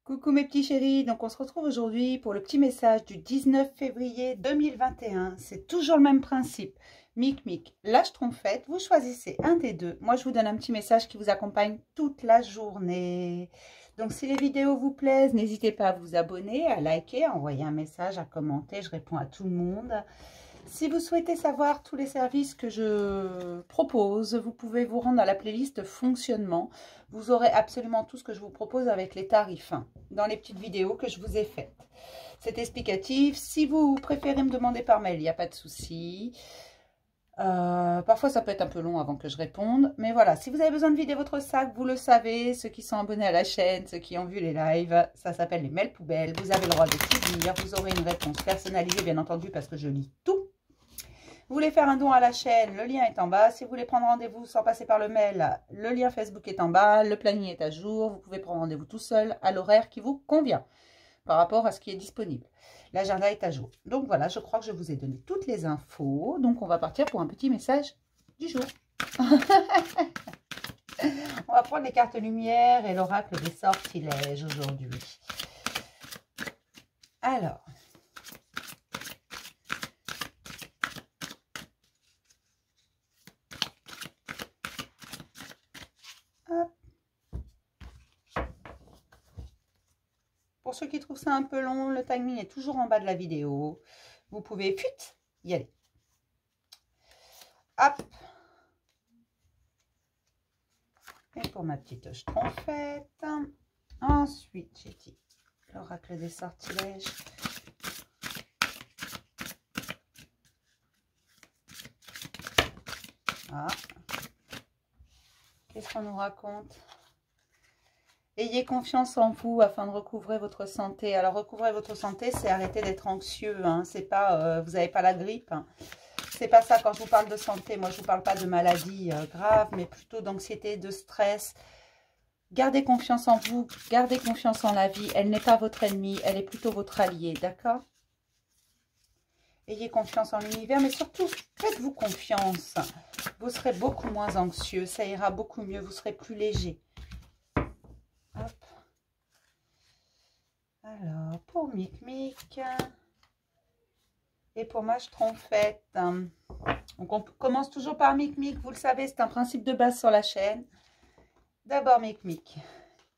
Coucou mes petits chéris, donc on se retrouve aujourd'hui pour le petit message du 19 février 2021. C'est toujours le même principe. Mic Mic, la schtroumpfette, vous choisissez un des deux. Moi je vous donne un petit message qui vous accompagne toute la journée. Donc si les vidéos vous plaisent, n'hésitez pas à vous abonner, à liker, à envoyer un message, à commenter. Je réponds à tout le monde. Si vous souhaitez savoir tous les services que je propose, vous pouvez vous rendre à la playlist fonctionnement. Vous aurez absolument tout ce que je vous propose avec les tarifs dans les petites vidéos que je vous ai faites. C'est explicatif. Si vous préférez me demander par mail, il n'y a pas de souci. Parfois, ça peut être un peu long avant que je réponde. Mais voilà, si vous avez besoin de vider votre sac, vous le savez. Ceux qui sont abonnés à la chaîne, ceux qui ont vu les lives, ça s'appelle les mails poubelles. Vous avez le droit de tout dire. Vous aurez une réponse personnalisée, bien entendu, parce que je lis tout. Vous voulez faire un don à la chaîne, le lien est en bas. Si vous voulez prendre rendez-vous sans passer par le mail, le lien Facebook est en bas. Le planning est à jour. Vous pouvez prendre rendez-vous tout seul à l'horaire qui vous convient par rapport à ce qui est disponible. L'agenda est à jour. Donc voilà, je crois que je vous ai donné toutes les infos. Donc on va partir pour un petit message du jour. On va prendre les cartes lumière et l'oracle des sortilèges aujourd'hui. Alors... Pour ceux qui trouvent ça un peu long, le timing est toujours en bas de la vidéo. Vous pouvez y aller. Hop. Et pour ma petite schtroumpfette. Ensuite, j'ai dit l'oracle des sortilèges. Ah. Qu'est-ce qu'on nous raconte ? Ayez confiance en vous afin de recouvrer votre santé. Alors, recouvrer votre santé, c'est arrêter d'être anxieux. Hein. C'est pas, vous n'avez pas la grippe. Hein. C'est pas ça quand je vous parle de santé. Moi, je vous parle pas de maladie grave, mais plutôt d'anxiété, de stress. Gardez confiance en vous. Gardez confiance en la vie. Elle n'est pas votre ennemie. Elle est plutôt votre allié. D'accord? Ayez confiance en l'univers, mais surtout, faites-vous confiance. Vous serez beaucoup moins anxieux. Ça ira beaucoup mieux. Vous serez plus léger. Hop. Alors, pour Mic Mic et pour ma schtroumpfette. Donc, on commence toujours par Mic Mic. Vous le savez, c'est un principe de base sur la chaîne. D'abord, Mic Mic.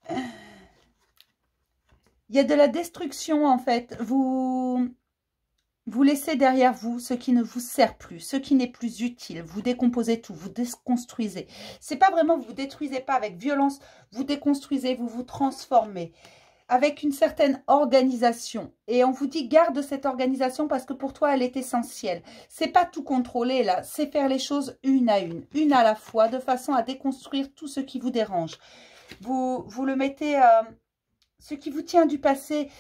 Il y a de la destruction, en fait. Vous laissez derrière vous ce qui ne vous sert plus, ce qui n'est plus utile. Vous décomposez tout, vous déconstruisez. C'est pas vraiment, vous détruisez pas avec violence, vous déconstruisez, vous vous transformez avec une certaine organisation. Et on vous dit, garde cette organisation parce que pour toi, elle est essentielle. C'est pas tout contrôler là, c'est faire les choses une à la fois, de façon à déconstruire tout ce qui vous dérange. Vous le mettez... ce qui vous tient du passé,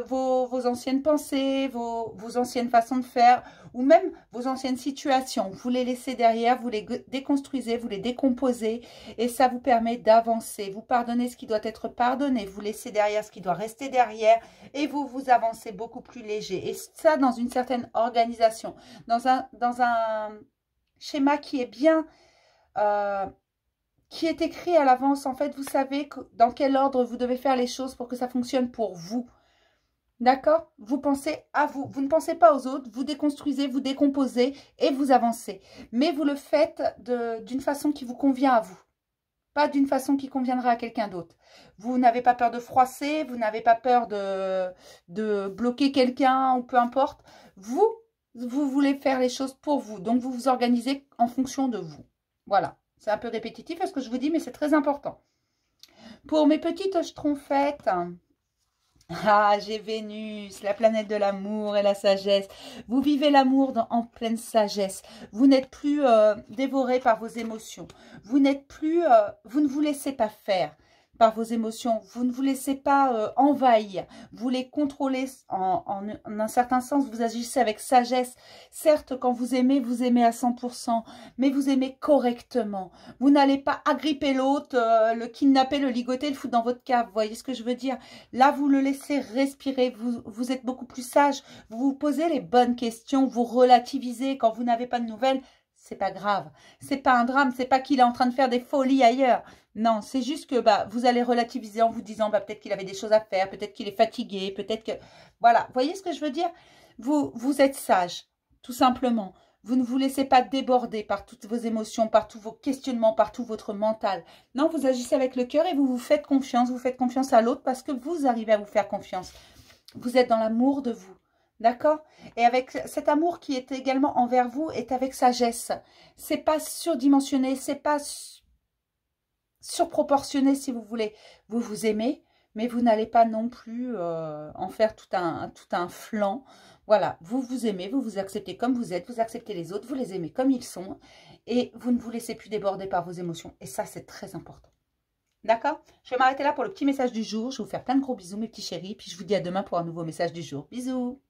vos anciennes pensées, vos anciennes façons de faire, ou même vos anciennes situations. Vous les laissez derrière, vous les déconstruisez, vous les décomposez, et ça vous permet d'avancer. Vous pardonnez ce qui doit être pardonné, vous laissez derrière ce qui doit rester derrière, et vous avancez beaucoup plus léger. Et ça, dans une certaine organisation, dans un schéma qui est bien... qui est écrit à l'avance. En fait, vous savez dans quel ordre vous devez faire les choses pour que ça fonctionne pour vous. D'accord? Vous pensez à vous. Vous ne pensez pas aux autres. Vous déconstruisez, vous décomposez et vous avancez. Mais vous le faites d'une façon qui vous convient à vous. Pas d'une façon qui conviendra à quelqu'un d'autre. Vous n'avez pas peur de froisser. Vous n'avez pas peur de bloquer quelqu'un ou peu importe. Vous voulez faire les choses pour vous. Donc, vous vous organisez en fonction de vous. Voilà. C'est un peu répétitif ce que je vous dis, mais c'est très important. Pour mes petites schtroumpfettes, j'ai Vénus, la planète de l'amour et la sagesse. Vous vivez l'amour en pleine sagesse. Vous n'êtes plus dévoré par vos émotions. Vous n'êtes plus, vous ne vous laissez pas faire par vos émotions. Vous ne vous laissez pas envahir. Vous les contrôlez en un certain sens. Vous agissez avec sagesse. Certes, quand vous aimez à 100%, mais vous aimez correctement. Vous n'allez pas agripper l'autre, le kidnapper, le ligoter, le foutre dans votre cave. Vous voyez ce que je veux dire? Là, vous le laissez respirer. Vous êtes beaucoup plus sage. Vous vous posez les bonnes questions. Vous relativisez quand vous n'avez pas de nouvelles. c'est pas grave. C'est pas un drame, c'est pas qu'il est en train de faire des folies ailleurs. Non, c'est juste que vous allez relativiser en vous disant peut-être qu'il avait des choses à faire, peut-être qu'il est fatigué, peut-être que... Voilà, vous voyez ce que je veux dire? Vous êtes sage, tout simplement. Vous ne vous laissez pas déborder par toutes vos émotions, par tous vos questionnements, par tout votre mental. Non, vous agissez avec le cœur et vous faites confiance à l'autre parce que vous arrivez à vous faire confiance. Vous êtes dans l'amour de vous, d'accord? Et avec cet amour qui est également envers vous, est avec sagesse. C'est pas surdimensionné, c'est pas surproportionné si vous voulez. Vous vous aimez, mais vous n'allez pas non plus en faire tout un flanc. Voilà, vous vous aimez, vous vous acceptez comme vous êtes, vous acceptez les autres, vous les aimez comme ils sont, et vous ne vous laissez plus déborder par vos émotions. Et ça, c'est très important. D'accord? Je vais m'arrêter là pour le petit message du jour. Je vais vous faire plein de gros bisous, mes petits chéris, puis je vous dis à demain pour un nouveau message du jour. Bisous!